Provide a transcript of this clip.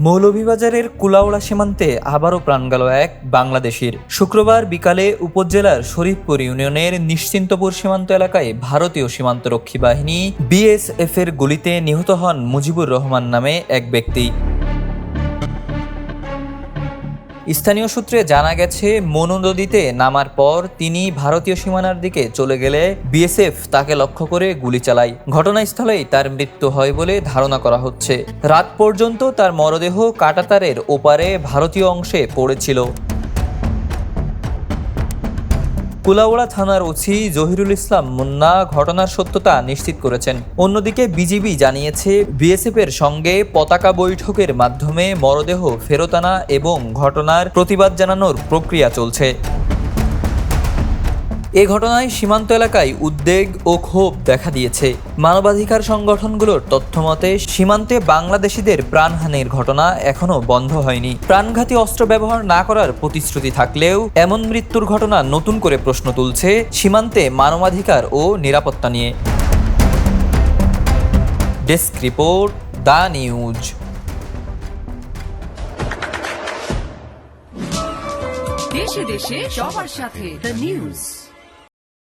মৌলভীবাজারের কুলাউড়া সীমান্তে আবারও প্রাণ গেল এক বাংলাদেশির। শুক্রবার বিকালে উপজেলার শরীফপুর ইউনিয়নের নিশ্চিন্তপুর সীমান্ত এলাকায় ভারতীয় সীমান্তরক্ষী বাহিনী বিএসএফ এর গুলিতে নিহত হন মুজিবুর রহমান নামে এক ব্যক্তি। স্থানীয় সূত্রে জানা গেছে, মনু নদীতে নামার পর তিনি ভারতীয় সীমানার দিকে চলে গেলে বিএসএফ তাকে লক্ষ্য করে গুলি চালায়। ঘটনাস্থলেই তার মৃত্যু হয় বলে ধারণা করা হচ্ছে। রাত পর্যন্ত তার মরদেহ কাঁটাতারের ওপারে ভারতীয় অংশে পড়েছিল। কুলাউড়া থানার ওসি জহিরুল ইসলাম মুন্না ঘটনার সত্যতা নিশ্চিত করেছেন। অন্যদিকে বিজিবি জানিয়েছে, বিএসএফ এর সঙ্গে পতাকা বৈঠকের মাধ্যমে মরদেহ ফেরত আনা এবং ঘটনার প্রতিবাদ জানানোর প্রক্রিয়া চলছে। এ ঘটনায় সীমান্ত এলাকায় উদ্বেগ ও ক্ষোভ দেখা দিয়েছে। মানবাধিকার সংগঠনগুলোর তথ্যমতে সীমান্তে বাংলাদেশিদের প্রাণহানির ঘটনা এখনো বন্ধ হয়নি। প্রাণঘাতী অস্ত্র ব্যবহার না করার প্রতিশ্রুতি থাকলেও এমন মৃত্যুর ঘটনা নতুন করে প্রশ্ন তুলছে সীমান্তে মানবাধিকার ও নিরাপত্তা নিয়ে। Desk report, the news. দেশে দেশে সবার সাথে দ্য নিউজ।